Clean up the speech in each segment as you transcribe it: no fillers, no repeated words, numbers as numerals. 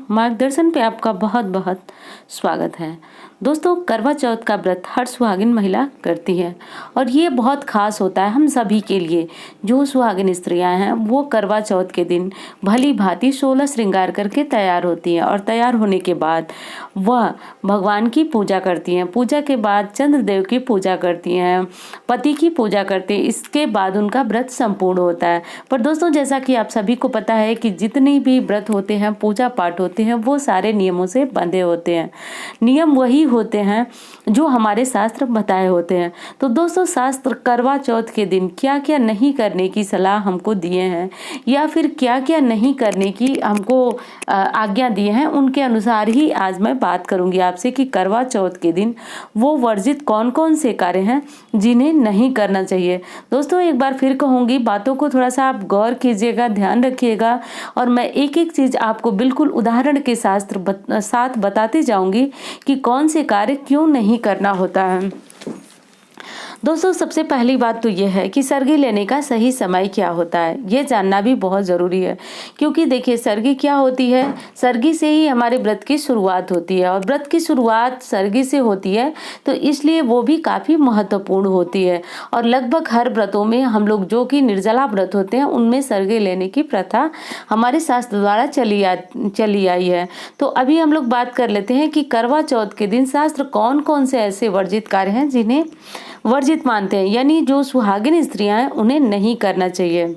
मार्गदर्शन पे आपका बहुत बहुत स्वागत है। दोस्तों, करवा चौथ का व्रत हर सुहागिन महिला करती है और ये बहुत खास होता है हम सभी के लिए। जो सुहागिन स्त्रियां हैं वो करवा चौथ के दिन भली भांति 16 श्रृंगार करके तैयार होती हैं और तैयार होने के बाद वह भगवान की पूजा करती हैं। पूजा के बाद चंद्रदेव की पूजा करती हैं, पति की पूजा करते हैं। इसके बाद उनका व्रत संपूर्ण होता है। पर दोस्तों, जैसा कि आप सभी को पता है कि जितनी भी व्रत होते हैं, पूजा पाठ होते हैं, वो सारे नियमों से बंधे होते हैं। नियम वही होते हैं जो हमारे शास्त्र बताए होते हैं। तो दोस्तों, शास्त्र करवा चौथ के दिन क्या क्या नहीं करने की सलाह हमको दिए हैं या फिर क्या क्या नहीं करने की हमको आज्ञा दिए हैं, उनके अनुसार ही आज मैं बात करूंगी आपसे कि करवा चौथ के दिन वो वर्जित कौन कौन से कार्य हैं जिन्हें नहीं करना चाहिए। दोस्तों, एक बार फिर कहूंगी, बातों को थोड़ा सा आप गौर कीजिएगा, ध्यान रखिएगा और मैं एक एक चीज आपको बिल्कुल उदाहरण के साथ बताती जाऊंगी कि कौन से कार्य क्यों नहीं करना होता है। दोस्तों, सबसे पहली बात तो यह है कि सरगी लेने का सही समय क्या होता है, ये जानना भी बहुत ज़रूरी है। क्योंकि देखिए, सरगी क्या होती है, सरगी से ही हमारे व्रत की शुरुआत होती है और व्रत की शुरुआत सरगी से होती है, तो इसलिए वो भी काफ़ी महत्वपूर्ण होती है। और लगभग हर व्रतों में हम लोग जो कि निर्जला व्रत होते हैं उनमें सरगी लेने की प्रथा हमारे शास्त्र द्वारा चली आई है। तो अभी हम लोग बात कर लेते हैं कि करवा चौथ के दिन शास्त्र कौन कौन से ऐसे वर्जित कार्य हैं जिन्हें वर्जित मानते हैं, यानी जो सुहागिन स्त्रियां हैं उन्हें नहीं करना चाहिए।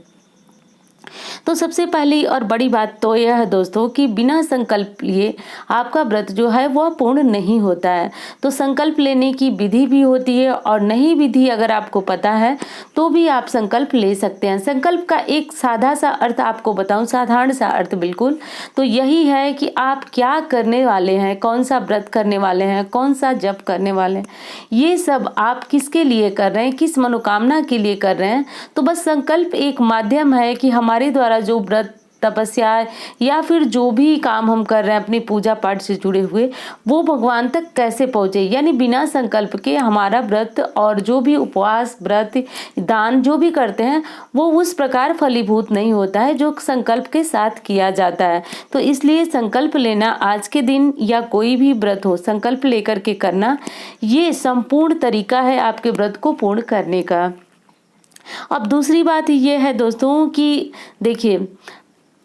तो सबसे पहली और बड़ी बात तो यह है दोस्तों कि बिना संकल्प लिए आपका व्रत जो है वह पूर्ण नहीं होता है। तो संकल्प लेने की विधि भी होती है और नहीं विधि अगर आपको पता है तो भी आप संकल्प ले सकते हैं। संकल्प का एक सादा सा अर्थ आपको बताऊं, साधारण सा अर्थ बिल्कुल, तो यही है कि आप क्या करने वाले हैं, कौन सा व्रत करने वाले हैं, कौन सा जप करने वाले हैं, ये सब आप किसके लिए कर रहे हैं, किस मनोकामना के लिए कर रहे हैं। तो बस संकल्प एक माध्यम है कि हमारे द्वारा जो व्रत, तपस्या या फिर जो भी काम हम कर रहे हैं अपनी पूजा पाठ से जुड़े हुए, वो भगवान तक कैसे पहुंचे। यानी बिना संकल्प के हमारा व्रत और जो भी उपवास, व्रत, दान जो भी करते हैं वो उस प्रकार फलीभूत नहीं होता है जो संकल्प के साथ किया जाता है। तो इसलिए संकल्प लेना आज के दिन या कोई भी व्रत हो, संकल्प लेकर के करना, ये संपूर्ण तरीका है आपके व्रत को पूर्ण करने का। अब दूसरी बात ये है दोस्तों कि देखिए,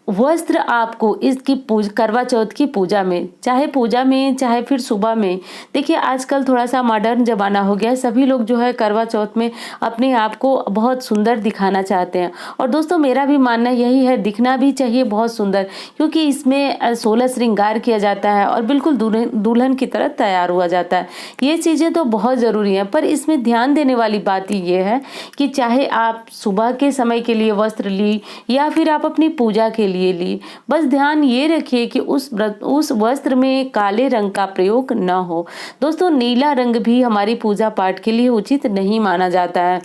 वस्त्र आपको इसकी करवा चौथ की पूजा में, चाहे फिर सुबह में, देखिए आजकल थोड़ा सा मॉडर्न जमाना हो गया है, सभी लोग जो है करवा चौथ में अपने आप को बहुत सुंदर दिखाना चाहते हैं। और दोस्तों, मेरा भी मानना यही है, दिखना भी चाहिए बहुत सुंदर, क्योंकि इसमें 16 श्रृंगार किया जाता है और बिल्कुल दुल्हन की तरह तैयार हुआ जाता है। ये चीज़ें तो बहुत ज़रूरी हैं, पर इसमें ध्यान देने वाली बात ये है कि चाहे आप सुबह के समय के लिए वस्त्र ली या फिर आप अपनी पूजा के लिए ली, बस ध्यान ये रखिए कि उस वस्त्र में काले रंग का प्रयोग न हो। दोस्तों, नीला रंग भी हमारी पूजा पाठ के लिए उचित नहीं माना जाता है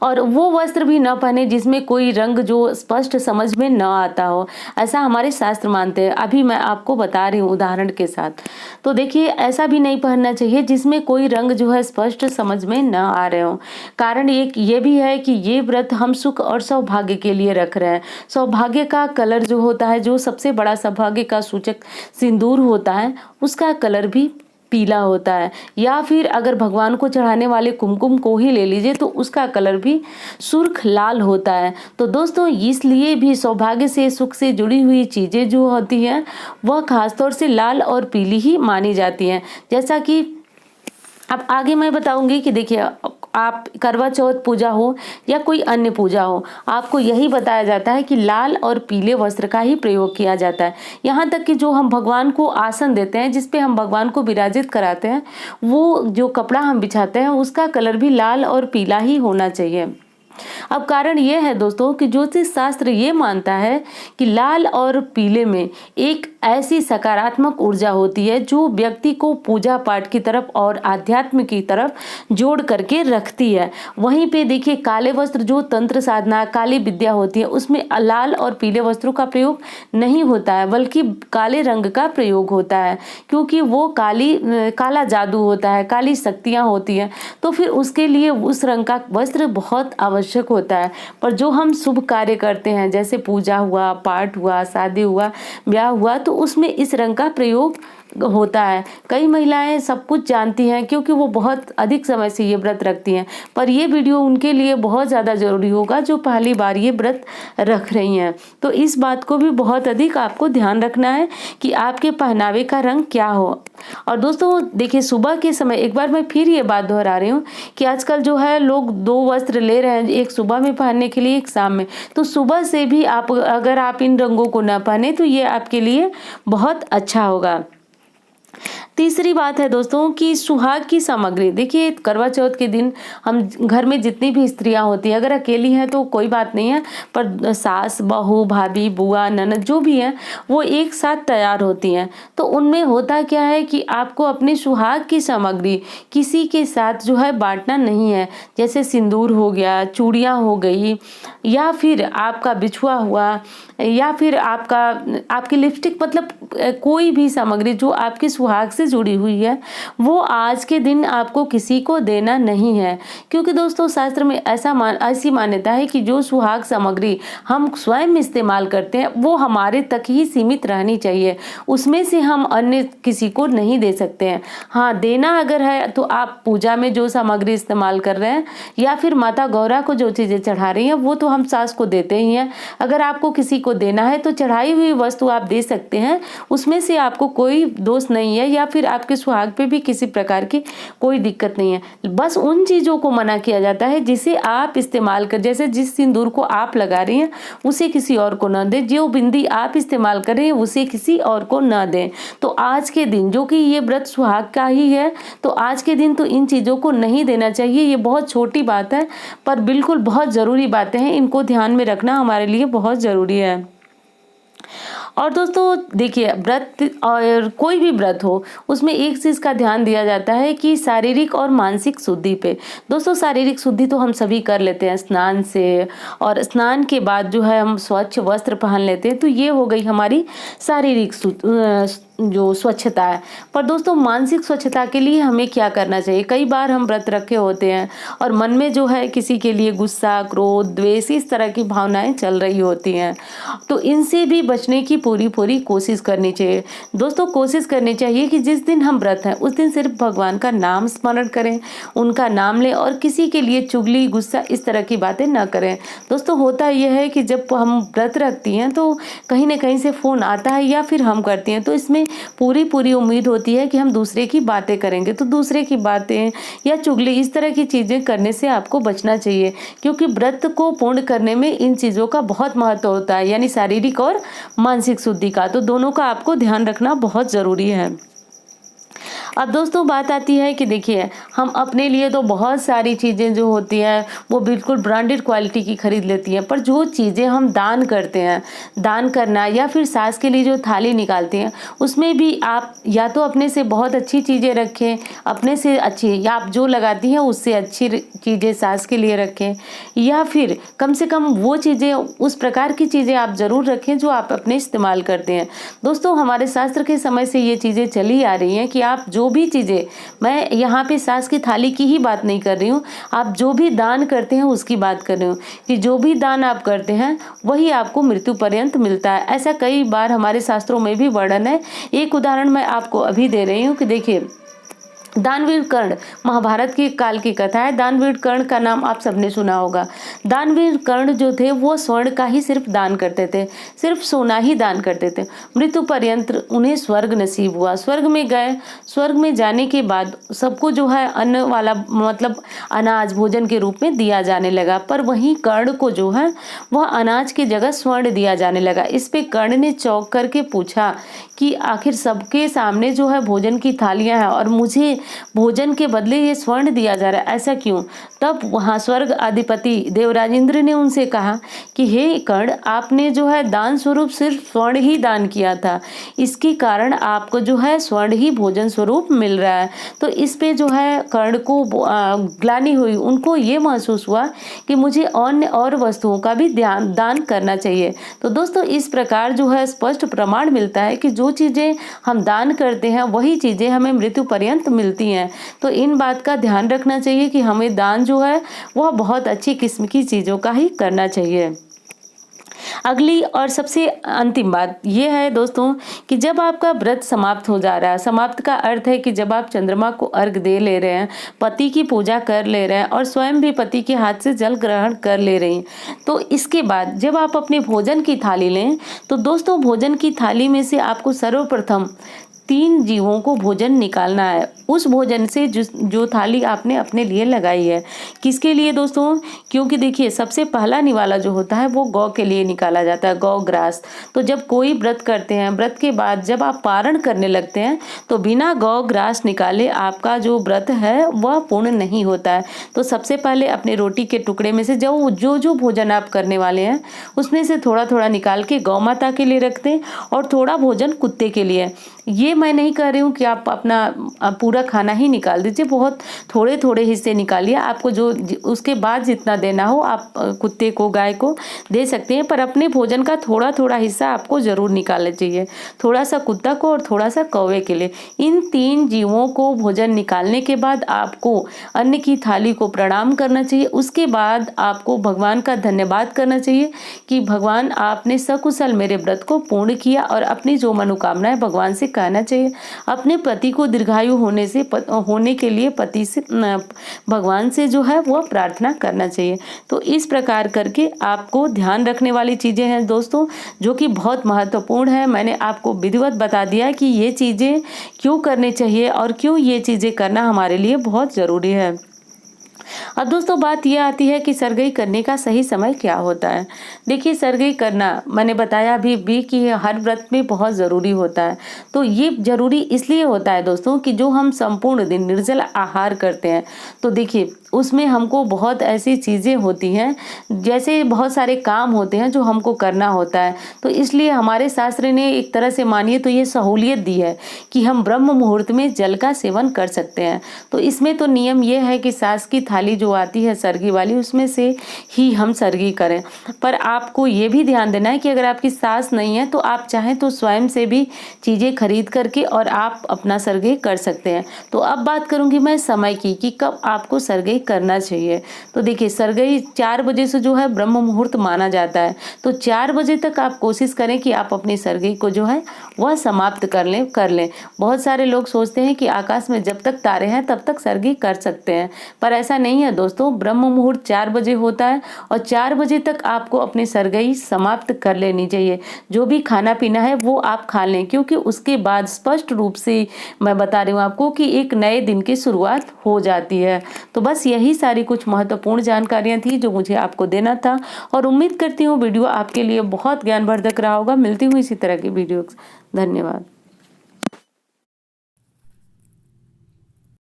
और वो वस्त्र भी न पहने जिसमें कोई रंग जो स्पष्ट समझ में न आता हो, ऐसा हमारे शास्त्र मानते हैं। अभी मैं आपको बता रही हूँ उदाहरण के साथ। तो देखिए, ऐसा भी नहीं पहनना चाहिए जिसमें कोई रंग जो है स्पष्ट समझ में न आ रहे हो। कारण एक ये भी है कि ये व्रत हम सुख और सौभाग्य के लिए रख रहे हैं। सौभाग्य का कलर जो होता है, जो सबसे बड़ा सौभाग्य का सूचक सिंदूर होता है, उसका कलर भी पीला होता है। या फिर अगर भगवान को चढ़ाने वाले कुमकुम को ही ले लीजिए तो उसका कलर भी सुर्ख लाल होता है। तो दोस्तों, इसलिए भी सौभाग्य से, सुख से जुड़ी हुई चीज़ें जो होती हैं वह खासतौर से लाल और पीली ही मानी जाती हैं। जैसा कि अब आगे मैं बताऊंगी कि देखिए, आप करवा चौथ पूजा हो या कोई अन्य पूजा हो, आपको यही बताया जाता है कि लाल और पीले वस्त्र का ही प्रयोग किया जाता है। यहाँ तक कि जो हम भगवान को आसन देते हैं, जिस पे हम भगवान को विराजित कराते हैं, वो जो कपड़ा हम बिछाते हैं उसका कलर भी लाल और पीला ही होना चाहिए। अब कारण यह है दोस्तों कि ज्योतिष शास्त्र ये मानता है कि लाल और पीले में एक ऐसी सकारात्मक ऊर्जा होती है जो व्यक्ति को पूजा पाठ की तरफ और आध्यात्म की तरफ जोड़ करके रखती है। वहीं पे देखिए, काले वस्त्र जो तंत्र साधना, काली विद्या होती है, उसमें लाल और पीले वस्त्रों का प्रयोग नहीं होता है, बल्कि काले रंग का प्रयोग होता है, क्योंकि वो काला जादू होता है, काली शक्तियाँ होती हैं। तो फिर उसके लिए उस रंग का वस्त्र बहुत आवश्यक आवश्यक होता है, पर जो हम शुभ कार्य करते हैं जैसे पूजा हुआ, पाठ हुआ, शादी हुआ, ब्याह हुआ, तो उसमें इस रंग का प्रयोग होता है। कई महिलाएं सब कुछ जानती हैं क्योंकि वो बहुत अधिक समय से ये व्रत रखती हैं, पर ये वीडियो उनके लिए बहुत ज़्यादा ज़रूरी होगा जो पहली बार ये व्रत रख रही हैं। तो इस बात को भी बहुत अधिक आपको ध्यान रखना है कि आपके पहनावे का रंग क्या हो। और दोस्तों देखिए, सुबह के समय एक बार मैं फिर ये बात दोहरा रही हूँ कि आजकल जो है लोग 2 वस्त्र ले रहे हैं, एक सुबह में पहनने के लिए, एक शाम में। तो सुबह से भी अगर आप इन रंगों को न पहने तो ये आपके लिए बहुत अच्छा होगा। तीसरी बात है दोस्तों कि सुहाग की सामग्री। देखिए, करवा चौथ के दिन हम घर में जितनी भी स्त्रियां होती हैं, अगर अकेली हैं तो कोई बात नहीं है, पर सास, बहू, भाभी, बुआ, ननद जो भी हैं वो एक साथ तैयार होती हैं। तो उनमें होता क्या है कि आपको अपनी सुहाग की सामग्री किसी के साथ जो है बांटना नहीं है। जैसे सिंदूर हो गया, चूड़ियाँ हो गई, या फिर आपका बिछुआ हुआ, या फिर आपकी लिपस्टिक, मतलब कोई भी सामग्री जो आपके सुहाग से जुड़ी हुई है वो आज के दिन आपको किसी को देना नहीं है। क्योंकि दोस्तों शास्त्र में ऐसी मान्यता है कि जो सुहाग सामग्री हम स्वयं इस्तेमाल करते हैं वो हमारे तक ही सीमित रहनी चाहिए, उसमें से हम अन्य किसी को नहीं दे सकते हैं। हाँ, देना अगर है तो आप पूजा में जो सामग्री इस्तेमाल कर रहे हैं या फिर माता गौरा को जो चीज़ें चढ़ा रही हैं वो तो हम सास को देते ही हैं। अगर आपको किसी को देना है तो चढ़ाई हुई वस्तु आप दे सकते हैं, उसमें से आपको कोई दोष नहीं है, या फिर आपके सुहाग पे भी किसी प्रकार की कोई दिक्कत नहीं है। बस उन चीज़ों को मना किया जाता है जिसे आप इस्तेमाल कर, जैसे जिस सिंदूर को आप लगा रही हैं उसे किसी और को ना दें, जो बिंदी आप इस्तेमाल कर रहे हैं उसे किसी और को ना दें। तो आज के दिन, जो कि ये व्रत सुहाग का ही है, तो आज के दिन तो इन चीज़ों को नहीं देना चाहिए। ये बहुत छोटी बात है पर बिल्कुल बहुत ज़रूरी बातें हैं, इनको ध्यान में रखना हमारे लिए बहुत ज़रूरी है। और दोस्तों देखिए, व्रत और कोई भी व्रत हो उसमें एक चीज़ का ध्यान दिया जाता है कि शारीरिक और मानसिक शुद्धि पे। दोस्तों शारीरिक शुद्धि तो हम सभी कर लेते हैं स्नान से, और स्नान के बाद जो है हम स्वच्छ वस्त्र पहन लेते हैं, तो ये हो गई हमारी शारीरिक जो स्वच्छता है। पर दोस्तों मानसिक स्वच्छता के लिए हमें क्या करना चाहिए? कई बार हम व्रत रखे होते हैं और मन में जो है किसी के लिए गुस्सा, क्रोध, द्वेष, इस तरह की भावनाएं चल रही होती हैं, तो इनसे भी बचने की पूरी कोशिश करनी चाहिए। दोस्तों कोशिश करनी चाहिए कि जिस दिन हम व्रत हैं उस दिन सिर्फ भगवान का नाम स्मरण करें, उनका नाम लें, और किसी के लिए चुगली, गुस्सा, इस तरह की बातें न करें। दोस्तों होता यह है कि जब हम व्रत रखती हैं तो कहीं ना कहीं से फ़ोन आता है या फिर हम करती हैं, तो इसमें पूरी उम्मीद होती है कि हम दूसरे की बातें करेंगे, तो दूसरे की बातें या चुगली, इस तरह की चीज़ें करने से आपको बचना चाहिए। क्योंकि व्रत को पूर्ण करने में इन चीज़ों का बहुत महत्व होता है, यानी शारीरिक और मानसिक शुद्धि का, तो दोनों का आपको ध्यान रखना बहुत ज़रूरी है। अब दोस्तों बात आती है कि देखिए, हम अपने लिए तो बहुत सारी चीज़ें जो होती हैं वो बिल्कुल ब्रांडेड क्वालिटी की खरीद लेती हैं, पर जो चीज़ें हम दान करते हैं, दान करना या फिर सास के लिए जो थाली निकालते हैं, उसमें भी आप या तो अपने से बहुत अच्छी चीज़ें रखें, अपने से अच्छी, या आप जो लगाती हैं उससे अच्छी चीज़ें सास के लिए रखें, या फिर कम से कम वो चीज़ें, उस प्रकार की चीज़ें आप ज़रूर रखें जो आप अपने इस्तेमाल करते हैं। दोस्तों हमारे शास्त्र के समय से ये चीज़ें चली आ रही हैं कि आप जो भी चीज़ें, मैं यहाँ पे सास की थाली की ही बात नहीं कर रही हूँ, आप जो भी दान करते हैं उसकी बात कर रही हूँ, कि जो भी दान आप करते हैं वही आपको मृत्यु पर्यंत मिलता है। ऐसा कई बार हमारे शास्त्रों में भी वर्णन है। एक उदाहरण मैं आपको अभी दे रही हूँ कि देखिए, दानवीर कर्ण, महाभारत की काल की कथा है। दानवीर कर्ण का नाम आप सबने सुना होगा। दानवीर कर्ण जो थे वो स्वर्ण का ही सिर्फ दान करते थे, सिर्फ सोना ही दान करते थे। मृत्यु पर्यंत उन्हें स्वर्ग नसीब हुआ, स्वर्ग में गए। स्वर्ग में जाने के बाद सबको जो है अन्न वाला, मतलब अनाज भोजन के रूप में दिया जाने लगा, पर वहीं कर्ण को जो है वह अनाज की जगह स्वर्ण दिया जाने लगा। इस पे कर्ण ने चौंक करके पूछा कि आखिर सबके सामने जो है भोजन की थालियां हैं और मुझे भोजन के बदले ये स्वर्ण दिया जा रहा है, ऐसा क्यों? तब वहाँ स्वर्ग अधिपति देवराज इंद्र ने उनसे कहा कि हे कर्ण, आपने जो है दान स्वरूप सिर्फ स्वर्ण ही दान किया था, इसके कारण आपको जो है स्वर्ण ही भोजन स्वरूप मिल रहा है। तो इस पे जो है कर्ण को ग्लानि हुई, उनको ये महसूस हुआ कि मुझे अन्य और वस्तुओं का भी दान करना चाहिए। तो दोस्तों इस प्रकार जो है स्पष्ट प्रमाण मिलता है कि जो चीज़ें हम दान करते हैं वही चीज़ें हमें मृत्यु पर्यंत मिलती हैं। तो इन बात का ध्यान रखना चाहिए कि हमें दान जो है वह बहुत अच्छी किस्म की चीज़ों का ही करना चाहिए। अगली और सबसे अंतिम बात ये है दोस्तों कि जब आपका व्रत समाप्त हो जा रहा है, समाप्त का अर्थ है कि जब आप चंद्रमा को अर्घ दे ले रहे हैं, पति की पूजा कर ले रहे हैं और स्वयं भी पति के हाथ से जल ग्रहण कर ले रही हैं, तो इसके बाद जब आप अपने भोजन की थाली लें, तो दोस्तों भोजन की थाली में से आपको सर्वप्रथम 3 जीवों को भोजन निकालना है। उस भोजन से जो थाली आपने अपने लिए लगाई है, किसके लिए दोस्तों? क्योंकि देखिए सबसे पहला निवाला जो होता है वो गौ के लिए निकाला जाता है, गौ ग्रास। तो जब कोई व्रत करते हैं, व्रत के बाद जब आप पारण करने लगते हैं, तो बिना गौ ग्रास निकाले आपका जो व्रत है वह पूर्ण नहीं होता है। तो सबसे पहले अपने रोटी के टुकड़े में से जो भोजन आप करने वाले हैं उसमें से थोड़ा थोड़ा निकाल के गौ माता के लिए रख दें और थोड़ा भोजन कुत्ते के लिए। ये मैं नहीं कह रही हूँ कि आप अपना पूरा खाना ही निकाल दीजिए, बहुत थोड़े थोड़े हिस्से निकालिए। आपको जो उसके बाद जितना देना हो आप कुत्ते को, गाय को दे सकते हैं, पर अपने भोजन का थोड़ा थोड़ा हिस्सा आपको जरूर निकालना चाहिए, थोड़ा सा कुत्ता को और थोड़ा सा कौवे के लिए। इन 3 जीवों को भोजन निकालने के बाद आपको अन्न की थाली को प्रणाम करना चाहिए। उसके बाद आपको भगवान का धन्यवाद करना चाहिए कि भगवान आपने सकुशल मेरे व्रत को पूर्ण किया, और अपनी जो मनोकामनाएं भगवान से कहना चाहिए। अपने पति को दीर्घायु होने के लिए पति से भगवान से जो है वो प्रार्थना करना चाहिए। तो इस प्रकार करके आपको ध्यान रखने वाली चीजें हैं दोस्तों, जो कि बहुत महत्वपूर्ण है। मैंने आपको विधिवत बता दिया कि ये चीजें क्यों करनी चाहिए और क्यों ये चीजें करना हमारे लिए बहुत जरूरी है। अब दोस्तों बात यह आती है कि सरगई करने का सही समय क्या होता है। देखिए सरगई करना मैंने बताया अभी भी कि हर व्रत में बहुत ज़रूरी होता है। तो ये ज़रूरी इसलिए होता है दोस्तों कि जो हम संपूर्ण दिन निर्जल आहार करते हैं, तो देखिए उसमें हमको बहुत ऐसी चीज़ें होती हैं, जैसे बहुत सारे काम होते हैं जो हमको करना होता है। तो इसलिए हमारे शास्त्र ने एक तरह से मानिए तो ये सहूलियत दी है कि हम ब्रह्म मुहूर्त में जल का सेवन कर सकते हैं। तो इसमें तो नियम ये है कि सास की थाली जो आती है सरगी वाली, उसमें से ही हम सरगी करें। पर आपको ये भी ध्यान देना है कि अगर आपकी सास नहीं है तो आप चाहें तो स्वयं से भी चीज़ें खरीद करके और आप अपना सरगी कर सकते हैं। तो अब बात करूंगी मैं समय की कि कब आपको सरगी करना चाहिए। तो देखिए सरगी 4 बजे से जो है ब्रह्म मुहूर्त माना जाता है। तो 4 बजे तक आप कोशिश करें कि आप अपनी सरगी को जो है वह समाप्त कर लें। बहुत सारे लोग सोचते हैं कि आकाश में जब तक तारे हैं तब तक सरगी कर सकते हैं, पर ऐसा नहीं है दोस्तों। ब्रह्म मुहूर्त 4 बजे होता है और 4 बजे तक आपको अपनी सरगई समाप्त कर लेनी चाहिए। जो भी खाना पीना है वो आप खा लें, क्योंकि उसके बाद स्पष्ट रूप से मैं बता रही हूँ आपको कि एक नए दिन की शुरुआत हो जाती है। तो बस यही सारी कुछ महत्वपूर्ण जानकारियाँ थी जो मुझे आपको देना था, और उम्मीद करती हूँ वीडियो आपके लिए बहुत ज्ञानवर्धक रहा होगा। मिलती हूँ इसी तरह की वीडियो। धन्यवाद।